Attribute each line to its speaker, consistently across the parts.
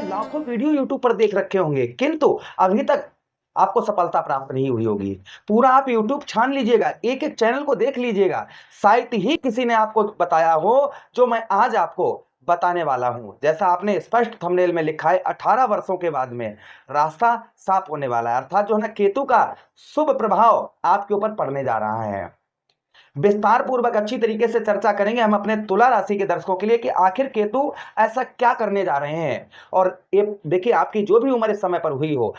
Speaker 1: लाखों video YouTube पर देख रखे होंगे, किंतु अभी तक आपको सफलता प्राप्त नहीं हुई होगी। पूरा आप यूट्यूब छान लीजिएगा, एक-एक चैनल को देख लीजिएगा, शायद ही किसी ने आपको बताया हो जो मैं आज आपको बताने वाला हूँ। जैसा आपने स्पष्ट थंबनेल में लिखा है, 18 वर्षों के बाद में रास्ता साफ होने वाला है, अर्थात जो है ना केतु का शुभ प्रभाव आपके ऊपर पड़ने जा रहा है। विस्तार पूर्वक अच्छी तरीके से चर्चा करेंगे हम अपने तुला राशि के दर्शकों के लिए कि आखिर केतु ऐसा क्या करने जा रहे हैं। और ये देखिए, आपकी जो भी उम्र इस समय पर हुई हो,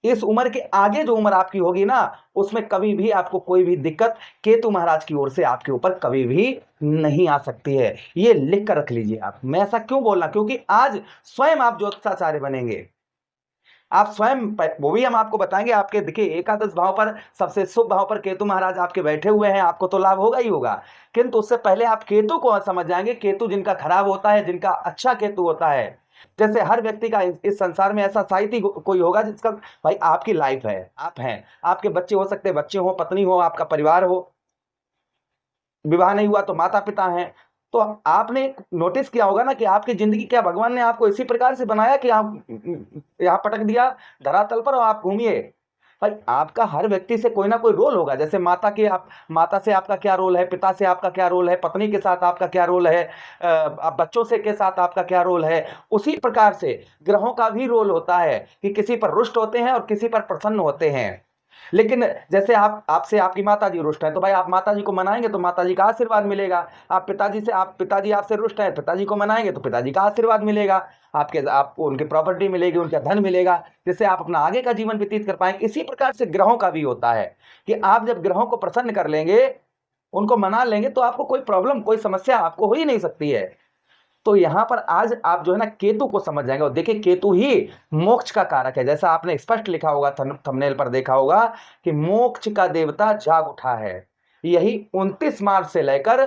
Speaker 1: इस उम्र के आगे जो उम्र आपकी होगी ना, उसमें कभी भी आपको कोई भी दिक्कत केतु महाराज की ओर से आपके ऊपर कभी भी नहीं आ सकती है। ये लिख कर रख लीजिए आप। मैं ऐसा क्यों बोल रहा, क्योंकि आज स्वयं आप ज्योतिषाचार्य बनेंगे। आप स्वयं वो भी हम आपको बताएंगे। आपके देखिए, एकादश भाव पर सबसे शुभ भाव पर केतु महाराज आपके बैठे हुए हैं, आपको तो लाभ होगा ही होगा, किंतु उससे पहले आप केतु को समझ जाएंगे। केतु जिनका खराब होता है, जिनका अच्छा केतु होता है, जैसे हर व्यक्ति का इस संसार में ऐसा साहित्य कोई होगा जिसका, भाई आपकी लाइफ है, आप हैं, आपके बच्चे हो सकते हैं, बच्चे हो, पत्नी हो, आपका परिवार हो, विवाह नहीं हुआ तो माता पिता हैं। तो आपने नोटिस किया होगा ना कि आपकी जिंदगी क्या भगवान ने आपको इसी प्रकार से बनाया कि आप यहाँ पटक दिया धरातल पर और आप घूमिए। भाई आपका हर व्यक्ति से कोई ना कोई रोल होगा। जैसे माता से आपका क्या रोल है, पिता से आपका क्या रोल है, पत्नी के साथ आपका क्या रोल है, बच्चों से के साथ आपका क्या रोल है। उसी प्रकार से ग्रहों का भी रोल होता है कि किसी पर रुष्ट होते हैं और किसी पर प्रसन्न होते हैं। लेकिन जैसे आपसे आपकी माताजी रुष्ट है, तो भाई आप माताजी को मनाएंगे तो माताजी का आशीर्वाद मिलेगा। पिताजी आपसे रुष्ट है, पिताजी को मनाएंगे तो पिताजी का आशीर्वाद मिलेगा। आपको उनकी प्रॉपर्टी मिलेगी, उनका धन मिलेगा, जिससे आप अपना आगे का जीवन व्यतीत कर पाएंगे। इसी प्रकार से ग्रहों का भी होता है कि आप जब ग्रहों को प्रसन्न कर लेंगे, उनको मना लेंगे, तो आपको कोई प्रॉब्लम, कोई समस्या आपको हो ही नहीं सकती है। तो यहां पर आज आप जो है ना केतु को समझ जाएंगे। और देखिए, केतु ही मोक्ष का कारक है। जैसा आपने स्पष्ट लिखा होगा, थंबनेल पर देखा होगा कि मोक्ष का देवता जाग उठा है। यही 29 मार्च से लेकर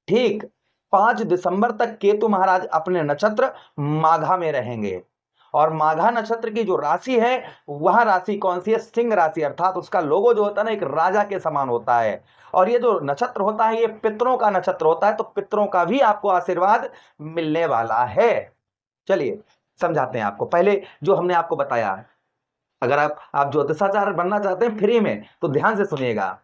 Speaker 1: ठीक 5 दिसंबर तक केतु महाराज अपने नक्षत्र माघा में रहेंगे। और माघा नक्षत्र की जो राशि है, वह राशि कौन सी है? सिंह राशि। अर्थात उसका लोगो जो होता है ना, एक राजा के समान होता है। और ये जो नक्षत्र होता है, ये पितरों का नक्षत्र होता है, तो पितरों का भी आपको आशीर्वाद मिलने वाला है। चलिए समझाते हैं आपको। पहले जो हमने आपको बताया, अगर आप ज्योतिषाचार्य बनना चाहते हैं फ्री में, तो ध्यान से सुनिएगा,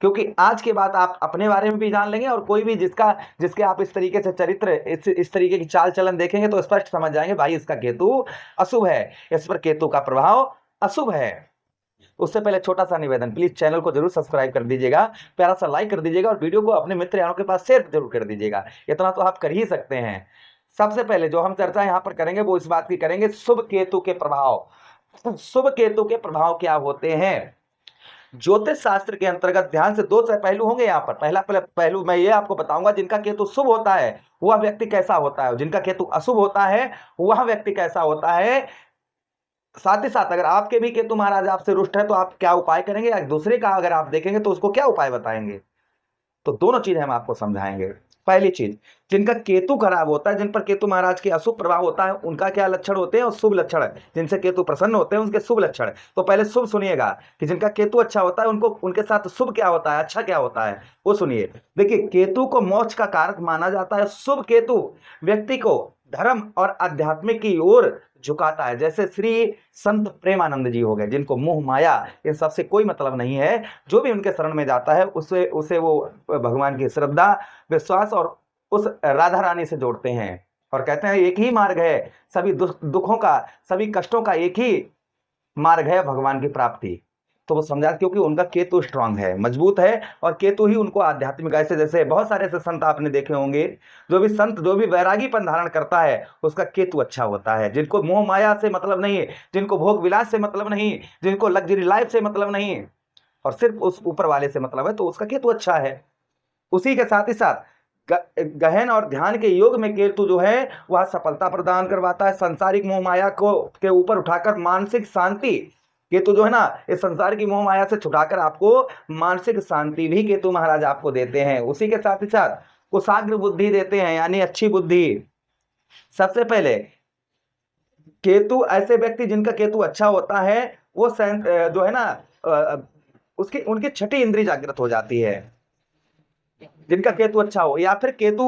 Speaker 1: क्योंकि आज के बाद आप अपने बारे में भी जान लेंगे और कोई भी जिसके आप इस तरीके से चरित्र, इस तरीके की चाल चलन देखेंगे तो स्पष्ट समझ जाएंगे, भाई इसका केतु अशुभ है, इस पर केतु का प्रभाव अशुभ है। उससे पहले छोटा सा निवेदन, प्लीज चैनल को जरूर सब्सक्राइब कर दीजिएगा, प्यारा सा लाइक कर दीजिएगा और वीडियो को अपने मित्र यारों के पास शेयर जरूर कर दीजिएगा। इतना तो आप कर ही सकते हैं। सबसे पहले जो हम चर्चा यहाँ पर करेंगे वो इस बात की करेंगे, शुभ केतु के प्रभाव। शुभ केतु के प्रभाव क्या होते हैं? ज्योतिष शास्त्र के अंतर्गत ध्यान से दो पहलू होंगे यहाँ पर। पहला पहलू मैं ये आपको बताऊंगा, जिनका केतु शुभ होता है वह व्यक्ति कैसा होता है, जिनका केतु अशुभ होता है वह व्यक्ति कैसा होता है। साथ ही साथ अगर आपके भी केतु महाराज आपसे रुष्ट है तो आप क्या उपाय करेंगे, या दूसरे का अगर आप देखेंगे तो उसको क्या उपाय बताएंगे, तो दोनों चीजें हम आपको समझाएंगे। पहली चीज, जिनका केतु खराब होता है, जिन पर केतु महाराज के अशुभ प्रभाव होता है, उनका क्या लक्षण होते हैं और शुभ लक्षण है। जिनसे केतु प्रसन्न होते हैं उनके शुभ लक्षण। तो पहले शुभ सुनिएगा कि जिनका केतु अच्छा होता है उनको, उनके साथ शुभ क्या होता है, अच्छा क्या होता है, वो सुनिए। देखिए, केतु को मोक्ष का कारक माना जाता है। शुभ केतु व्यक्ति को धर्म और आध्यात्मिक की ओर झुकाता है। जैसे श्री संत प्रेमानंद जी हो गए, जिनको मोह माया इन सबसे कोई मतलब नहीं है। जो भी उनके शरण में जाता है उसे उसे वो भगवान की श्रद्धा, विश्वास और उस राधा रानी से जोड़ते हैं और कहते हैं एक ही मार्ग है, सभी दुखों का, सभी कष्टों का एक ही मार्ग है, भगवान की प्राप्ति। तो वो समझा, क्योंकि उनका केतु स्ट्रांग है, मजबूत है, और केतु ही उनको आध्यात्मिक, ऐसे जैसे बहुत सारे ऐसे संत आपने देखे होंगे, जो भी वैरागीपन धारण करता है उसका केतु अच्छा होता है। जिनको मोह माया से मतलब नहीं है, जिनको भोग विलास से मतलब नहीं, जिनको लग्जरी लाइफ से मतलब नहीं और सिर्फ उस ऊपर वाले से मतलब है, तो उसका केतु अच्छा है। उसी के साथ ही साथ गहन और ध्यान के योग में केतु जो है वह सफलता प्रदान करवाता है। संसारिक मोह माया को के ऊपर उठाकर मानसिक शांति, केतु जो है ना, इस संसार की मोह माया से छुड़ाकर आपको मानसिक शांति भी केतु महाराज आपको देते हैं। उसी के साथ ही साथ कुशाग्र बुद्धि देते हैं, यानी अच्छी बुद्धि। सबसे पहले केतु, ऐसे व्यक्ति जिनका केतु अच्छा होता है, वो जो है ना, उसकी उनकी छठी इंद्रिय जागृत हो जाती है। जिनका केतु अच्छा हो, या फिर केतु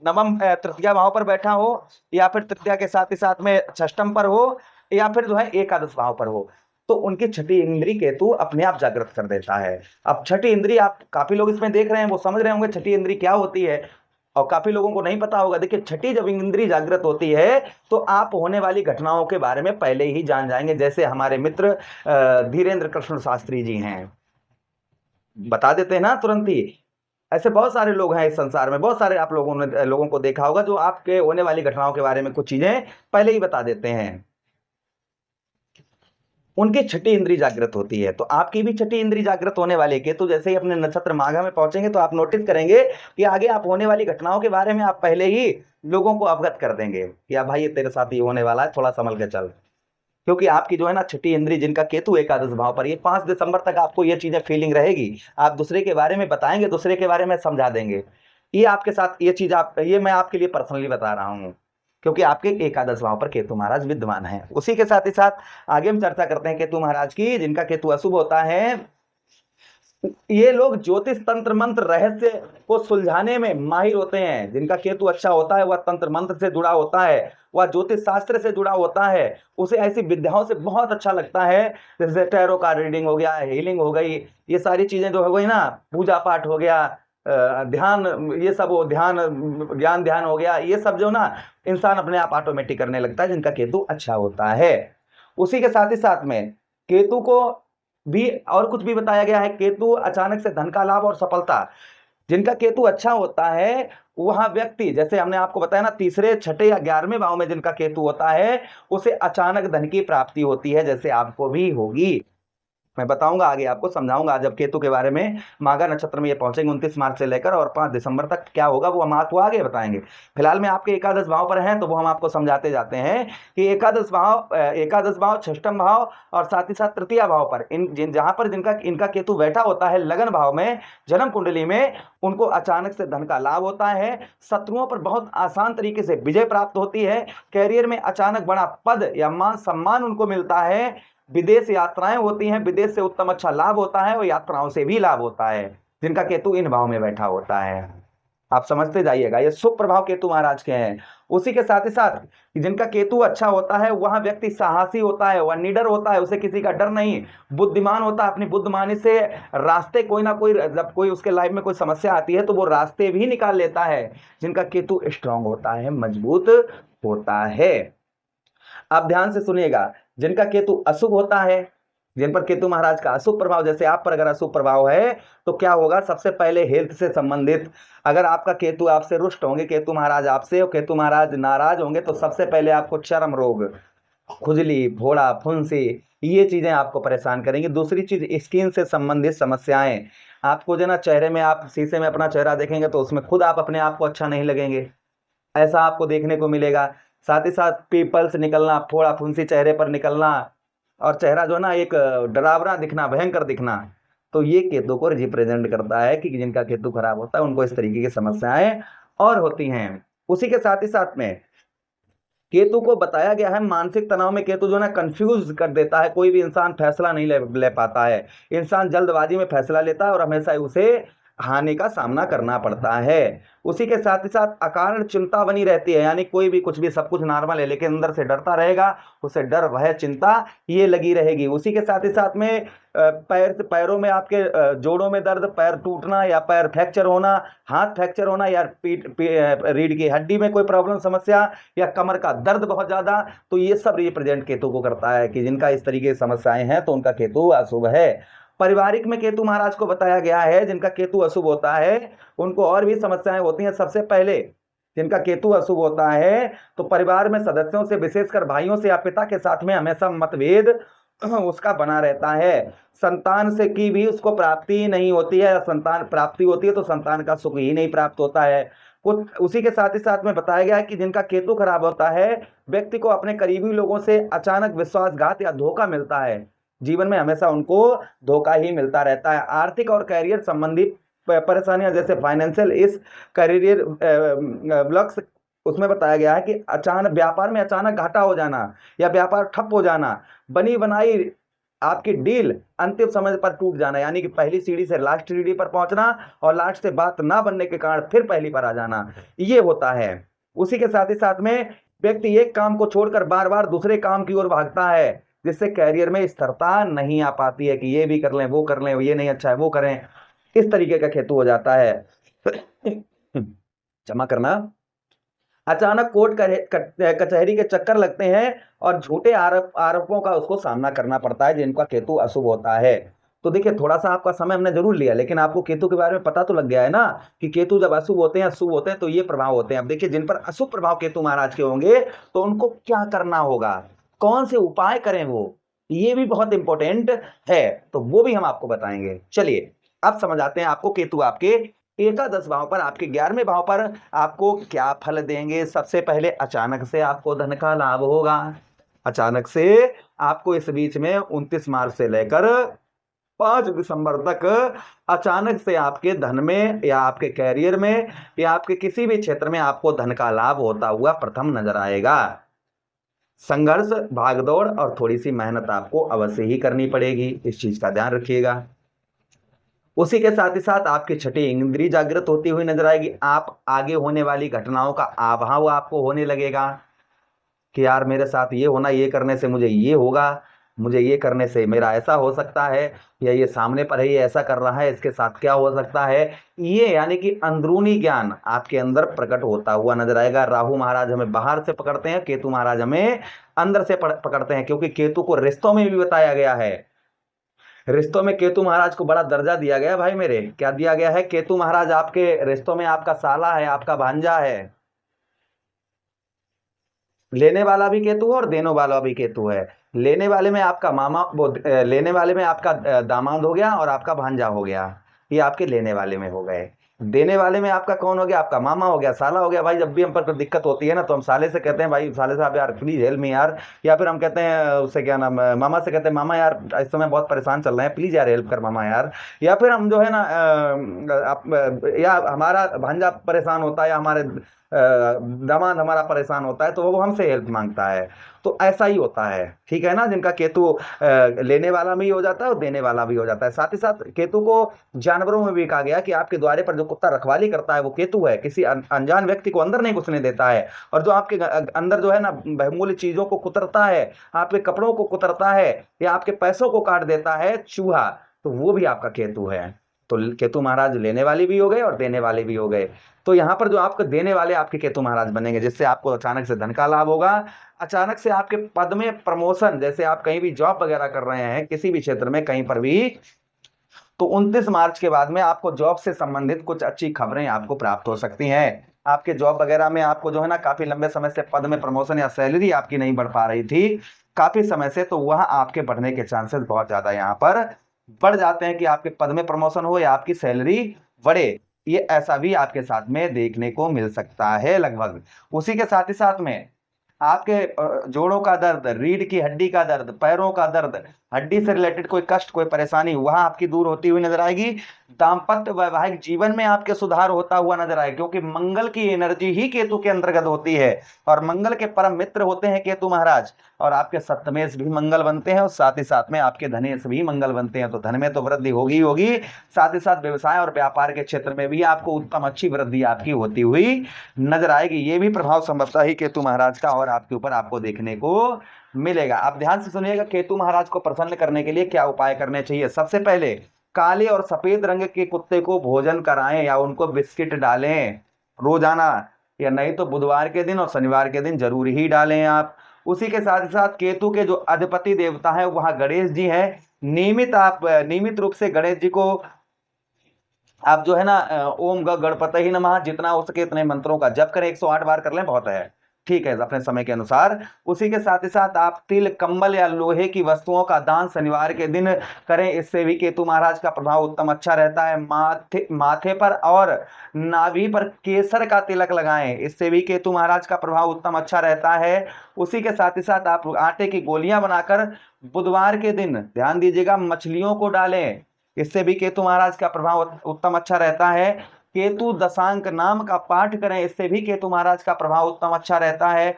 Speaker 1: नवम तृतीया भाव पर बैठा हो, या फिर तृतीया के साथ ही साथ में षष्टम पर हो, या फिर जो है एकादश भाव पर हो, तो उनकी छठी इंद्री केतु अपने आप जागृत कर देता है। अब छठी इंद्री, आप काफी लोग इसमें देख रहे हैं, वो समझ रहे होंगे छठी इंद्री क्या होती है, और काफी लोगों को नहीं पता होगा। देखिए, छठी जब इंद्री जागृत होती है तो आप होने वाली घटनाओं के बारे में पहले ही जान जाएंगे। जैसे हमारे मित्र धीरेन्द्र कृष्ण शास्त्री जी हैं, बता देते हैं ना तुरंत ही। ऐसे बहुत सारे लोग हैं इस संसार में, बहुत सारे आप लोगों को देखा होगा जो आपके होने वाली घटनाओं के बारे में कुछ चीजें पहले ही बता देते हैं। उनकी छठी इंद्री जागृत होती है, तो आपकी भी छठी इंद्री जागृत होने वाली है। केतु जैसे ही अपने नक्षत्र माघा में पहुंचेंगे तो आप नोटिस करेंगे कि आगे आप होने वाली घटनाओं के बारे में आप पहले ही लोगों को अवगत कर देंगे कि या भाई ये तेरे साथ ही होने वाला है, थोड़ा संभल के चल। क्योंकि आपकी जो है ना छठी इंद्री, जिनका केतु एकादश भाव पर, ये 5 दिसंबर तक आपको ये चीजें फीलिंग रहेगी। आप दूसरे के बारे में बताएंगे, दूसरे के बारे में समझा देंगे। ये आपके साथ ये चीज ये मैं आपके लिए पर्सनली बता रहा हूँ, क्योंकि आपके एकादश भाव पर केतु महाराज विद्यमान है। उसी के साथ ही साथ आगे हम चर्चा करते हैं केतु महाराज की, जिनका केतु अशुभ होता है। ये लोग ज्योतिष तंत्र मंत्र रहस्य को सुलझाने में माहिर होते हैं। जिनका केतु अच्छा होता है वह तंत्र मंत्र से जुड़ा होता है, वह ज्योतिष शास्त्र से जुड़ा होता है, उसे ऐसी विद्याओं से बहुत अच्छा लगता है। जैसे टैरो कार्ड रीडिंग हो गया, हीलिंग हो गई, ये सारी चीजें जो हो गई ना, पूजा पाठ हो गया, ध्यान, ये सब वो ध्यान, ज्ञान ध्यान हो गया, ये सब जो ना इंसान अपने आप ऑटोमेटिक करने लगता है जिनका केतु अच्छा होता है। उसी के साथ ही साथ में केतु को भी और कुछ भी बताया गया है। केतु अचानक से धन का लाभ और सफलता, जिनका केतु अच्छा होता है वह व्यक्ति, जैसे हमने आपको बताया ना, तीसरे छठे या 11वें भाव में जिनका केतु होता है उसे अचानक धन की प्राप्ति होती है, जैसे आपको भी होगी। मैं बताऊंगा आगे, आपको समझाऊंगा जब केतु के बारे में। माघा नक्षत्र में ये पहुंचेंगे 29 मार्च से लेकर, और 5 दिसंबर तक क्या होगा वो हम आपको आगे बताएंगे। फिलहाल में आपके एकादश भाव पर हैं तो वो हम आपको समझाते जाते हैं कि एकादश भाव, षष्टम भाव और साथ ही साथ तृतीय भाव पर जहां पर इनका केतु बैठा होता है लगन भाव में, जन्म कुंडली में, उनको अचानक से धन का लाभ होता है। शत्रुओं पर बहुत आसान तरीके से विजय प्राप्त होती है। कैरियर में अचानक बड़ा पद या मान सम्मान उनको मिलता है। विदेश यात्राएं होती हैं, विदेश से उत्तम अच्छा लाभ होता है और यात्राओं से भी लाभ होता है, जिनका केतु इन भाव में बैठा होता है। आप समझते जाइएगा, ये शुभ प्रभाव केतु महाराज के हैं। उसी के साथ ही साथ जिनका केतु अच्छा होता है वह व्यक्ति साहसी होता है, वह निडर होता है, उसे किसी का डर नहीं, बुद्धिमान होता है। अपनी बुद्धिमानी से रास्ते कोई ना कोई, जब कोई उसके लाइफ में कोई समस्या आती है तो वो रास्ते भी निकाल लेता है। जिनका केतु स्ट्रांग होता है, मजबूत होता है। आप ध्यान से सुनिएगा, जिनका केतु अशुभ होता है, जिन पर केतु महाराज का अशुभ प्रभाव, जैसे आप पर अगर अशुभ प्रभाव है तो क्या होगा, सबसे पहले हेल्थ से संबंधित, अगर आपका केतु आपसे रुष्ट होंगे, केतु महाराज आपसे और केतु महाराज नाराज होंगे तो सबसे पहले आपको चर्म रोग, खुजली, फोड़ा, फुंसी, ये चीजें आपको परेशान करेंगी। दूसरी चीज स्किन से संबंधित समस्याएं, आपको जो ना चेहरे में, आप शीशे में अपना चेहरा देखेंगे तो उसमें खुद आप अपने आप को अच्छा नहीं लगेंगे, ऐसा आपको देखने को मिलेगा। साथ ही साथ पिंपल्स निकलना, फोड़ा फुंसी चेहरे पर निकलना, और चेहरा जो है ना एक डरावना दिखना, भयंकर दिखना, तो ये केतु को रिप्रेजेंट करता है कि जिनका केतु खराब होता है उनको इस तरीके की समस्याएं और होती हैं। उसी के साथ ही साथ में केतु को बताया गया है, मानसिक तनाव में केतु जो है ना कंफ्यूज कर देता है। कोई भी इंसान फैसला नहीं ले पाता है, इंसान जल्दबाजी में फैसला लेता है और हमेशा उसे हानि का सामना करना पड़ता है। उसी के साथ ही साथ अकारण चिंता बनी रहती है, यानी कोई भी कुछ भी, सब कुछ नॉर्मल है लेकिन अंदर से डरता रहेगा, उसे डर, भय, चिंता ये लगी रहेगी। उसी के साथ ही साथ में पैरों में आपके जोड़ों में दर्द, पैर टूटना या पैर फ्रैक्चर होना, हाथ फ्रैक्चर होना, या रीढ़ की हड्डी में कोई प्रॉब्लम, समस्या, या कमर का दर्द बहुत ज्यादा, तो ये सब रिप्रेजेंट केतु को करता है कि जिनका इस तरीके की समस्याएं हैं तो उनका केतु अशुभ है। पारिवारिक में केतु महाराज को बताया गया है, जिनका केतु अशुभ होता है उनको और भी समस्याएं होती हैं। सबसे पहले जिनका केतु अशुभ होता है तो परिवार में सदस्यों से, विशेषकर भाइयों से या पिता के साथ में हमेशा मतभेद उसका बना रहता है। संतान से की भी उसको प्राप्ति नहीं होती है, संतान प्राप्ति होती है तो संतान का सुख ही नहीं प्राप्त होता है कुछ। उसी के साथ ही साथ में बताया गया है कि जिनका केतु खराब होता है व्यक्ति को अपने करीबी लोगों से अचानक विश्वासघात या धोखा मिलता है, जीवन में हमेशा उनको धोखा ही मिलता रहता है। आर्थिक और कैरियर संबंधित परेशानियां, जैसे फाइनेंशियल इस कैरियर ब्लॉक्स, उसमें बताया गया है कि अचानक व्यापार में अचानक घाटा हो जाना या व्यापार ठप हो जाना, बनी बनाई आपकी डील अंतिम समय पर टूट जाना, यानी कि पहली सीढ़ी से लास्ट सीढ़ी पर पहुंचना और लास्ट से बात ना बनने के कारण फिर पहली पर आ जाना, ये होता है। उसी के साथ ही साथ में व्यक्ति एक काम को छोड़कर बार बार दूसरे काम की ओर भागता है, जिससे कैरियर में स्थिरता नहीं आ पाती है कि ये भी कर लें, वो कर लें, ये नहीं अच्छा है वो करें, इस तरीके का केतु हो जाता है। क्षमा करना। अचानक कचहरी के चक्कर लगते हैं और झूठे आरोपों का उसको सामना करना पड़ता है, जिनका केतु अशुभ होता है। तो देखिए, थोड़ा सा आपका समय हमने जरूर लिया, लेकिन आपको केतु के बारे में पता तो लग गया है ना कि केतु जब अशुभ होते हैं, अशुभ होते हैं, तो ये प्रभाव होते हैं। अब देखिए, जिन पर अशुभ प्रभाव केतु महाराज के होंगे तो उनको क्या करना होगा, कौन से उपाय करें, वो ये भी बहुत इंपॉर्टेंट है, तो वो भी हम आपको बताएंगे। चलिए अब समझ आते हैं आपको केतु आपके एकादश भाव पर, आपके 11वें भाव पर आपको क्या फल देंगे। सबसे पहले अचानक से आपको धन का लाभ होगा। अचानक से आपको इस बीच में 29 मार्च से लेकर 5 दिसंबर तक अचानक से आपके धन में या आपके कैरियर में या आपके किसी भी क्षेत्र में आपको धन का लाभ होता हुआ प्रथम नजर आएगा। संघर्ष, भागदौड़ और थोड़ी सी मेहनत आपको अवश्य ही करनी पड़ेगी, इस चीज का ध्यान रखिएगा। उसी के साथ ही साथ आपकी छठी इंद्रिय जागृत होती हुई नजर आएगी। आप आगे होने वाली घटनाओं का अभाव आपको होने लगेगा कि यार मेरे साथ ये होना, ये करने से मुझे ये होगा, मुझे ये करने से मेरा ऐसा हो सकता है, या ये सामने पर है ये ऐसा कर रहा है, इसके साथ क्या हो सकता है, ये यानी कि अंदरूनी ज्ञान आपके अंदर प्रकट होता हुआ नजर आएगा। राहु महाराज हमें बाहर से पकड़ते हैं, केतु महाराज हमें अंदर से पकड़ते हैं, क्योंकि केतु को रिश्तों में भी बताया गया है। रिश्तों में केतु महाराज को बड़ा दर्जा दिया गया भाई मेरे। क्या दिया गया है? केतु महाराज आपके रिश्तों में आपका साला है, आपका भांजा है। लेने वाला भी केतु है और देने वाला भी केतु है। लेने वाले में आपका मामा, वो लेने वाले में आपका दामाद हो गया और आपका भांजा हो गया, ये आपके लेने वाले में हो गए। देने वाले में आपका कौन हो गया? आपका मामा हो गया, साला हो गया। भाई जब भी हम पर कोई दिक्कत होती है ना, तो हम साले से कहते हैं भाई साले साहब यार प्लीज हेल्प मी यार, या फिर हम कहते हैं उससे क्या नाम, मामा से कहते हैं मामा यार इस समय बहुत परेशान चल रहे हैं, प्लीज यार हेल्प कर मामा यार। या फिर हम जो है ना या हमारा भांजा परेशान होता है या हमारे दामाद हमारा परेशान होता है, तो वो हमसे हेल्प मांगता है। तो ऐसा ही होता है, ठीक है ना, जिनका केतु लेने वाला भी हो जाता है और देने वाला भी हो जाता है। साथ ही साथ केतु को जानवरों में भी कहा गया कि आपके द्वारे पर जो कुत्ता रखवाली करता है वो केतु है, किसी अनजान व्यक्ति को अंदर नहीं घुसने देता है। और जो आपके अंदर जो है ना बहुमूल्य चीजों को कुतरता है, आपके कपड़ों को कुतरता है या आपके पैसों को काट देता है चूहा, तो वो भी आपका केतु है। तो केतु महाराज लेने वाले भी हो गए और देने वाले भी हो गए। तो यहाँ पर जो आपको देने वाले आपके केतु महाराज बनेंगे, जिससे आपको अचानक से धन का लाभ होगा। अचानक से आपके पद में प्रमोशन, जैसे आप कहीं भी जॉब वगैरह कर रहे हैं किसी भी क्षेत्र में कहीं पर भी, तो 29 मार्च के बाद में आपको जॉब से संबंधित कुछ अच्छी खबरें आपको प्राप्त हो सकती हैं। आपके जॉब वगैरह में आपको जो है ना काफी लंबे समय से पद में प्रमोशन या सैलरी आपकी नहीं बढ़ पा रही थी काफी समय से, तो वह आपके बढ़ने के चांसेस बहुत ज्यादा यहाँ पर बढ़ जाते हैं कि आपके पद में प्रमोशन हो या आपकी सैलरी बढ़े। ये ऐसा भी आपके साथ में देखने को मिल सकता है लगभग। उसी के साथ ही साथ में आपके जोड़ों का दर्द, रीढ़ की हड्डी का दर्द, पैरों का दर्द, हड्डी से रिलेटेड कोई कष्ट, कोई परेशानी वहां आपकी दूर होती हुई नजर आएगी। दाम्पत्य वैवाहिक जीवन में आपके सुधार होता हुआ नजर आएगा, क्योंकि मंगल की एनर्जी ही केतु के अंतर्गत होती है और मंगल के परम मित्र होते हैं केतु महाराज। और आपके सप्तमेश भी मंगल बनते हैं और साथ ही साथ में आपके धनेश भी मंगल बनते हैं, तो धन में तो वृद्धि होगी होगी, साथ ही साथ व्यवसाय और व्यापार के क्षेत्र में भी आपको उत्तम अच्छी वृद्धि आपकी होती हुई नजर आएगी। ये भी प्रभाव संभवतः ही केतु महाराज का और आपके ऊपर आपको देखने को मिलेगा। आप ध्यान से सुनिएगा, केतु महाराज को प्रसन्न करने के लिए क्या उपाय करने चाहिए। सबसे पहले काले और सफेद रंग के कुत्ते को भोजन कराएं या उनको बिस्किट डालें रोजाना, या नहीं तो बुधवार के दिन और शनिवार के दिन जरूर ही डालें आप। उसी के साथ साथ केतु के जो अधिपति देवता है वहां गणेश जी हैं। नियमित रूप से गणेश जी को आप जो है ना ओम गणपति ही नमः जितना हो सके इतने मंत्रों का जप करें, 108 बार कर लें बहुत है, ठीक है, अपने समय के अनुसार। उसी के साथ ही साथ आप तिल, कंबल या लोहे की वस्तुओं का दान शनिवार के दिन करें, इससे भी केतु महाराज का प्रभाव उत्तम अच्छा रहता है। माथे पर और नाभि पर केसर का तिलक लगाएं, इससे भी केतु महाराज का प्रभाव उत्तम अच्छा रहता है। उसी के साथ ही साथ आप आटे की गोलियां बनाकर बुधवार के दिन, ध्यान दीजिएगा, मछलियों को डालें, इससे भी केतु महाराज का प्रभाव उत्तम अच्छा रहता है। केतु दशांक नाम का पाठ करें, इससे भी केतु महाराज का प्रभाव उत्तम अच्छा रहता है।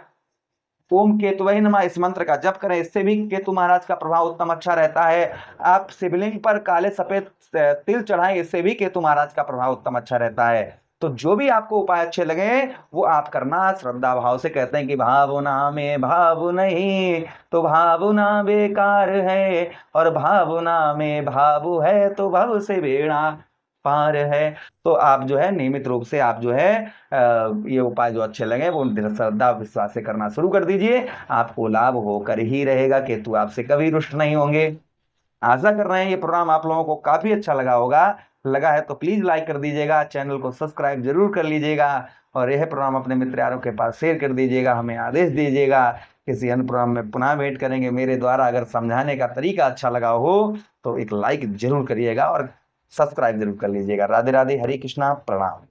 Speaker 1: ओम केतुवै नमः इस मंत्र का जप करें, इससे भी केतु महाराज का प्रभाव उत्तम अच्छा रहता है। आप शिवलिंग पर काले सफेद तिल चढ़ाएं, इससे भी केतु महाराज का प्रभाव उत्तम अच्छा रहता है। तो जो भी आपको उपाय अच्छे लगे वो आप करना। श्रद्धा भाव से कहते हैं कि भावना में भाव नहीं तो भावना बेकार है, और भावना में भाव है तो भव से बेड़ा पार है। तो आप जो है नियमित रूप से आप जो है ये उपाय जो अच्छे लगे वो श्रद्धा विश्वास से करना शुरू कर दीजिए, आपको लाभ होकर ही रहेगा। केतु आपसे कभी रुष्ट नहीं होंगे। आशा कर रहे हैं ये प्रोग्राम आप लोगों को काफी अच्छा लगा होगा। लगा है तो प्लीज लाइक कर दीजिएगा, चैनल को सब्सक्राइब जरूर कर लीजिएगा, और यह प्रोग्राम अपने मित्र यारों के पास शेयर कर दीजिएगा। हमें आदेश दीजिएगा। किसी अन्य प्रोग्राम में पुनः भेंट करेंगे। मेरे द्वारा अगर समझाने का तरीका अच्छा लगा हो तो एक लाइक जरूर करिएगा और सब्सक्राइब जरूर कर लीजिएगा। राधे राधे, हरे कृष्णा, प्रणाम।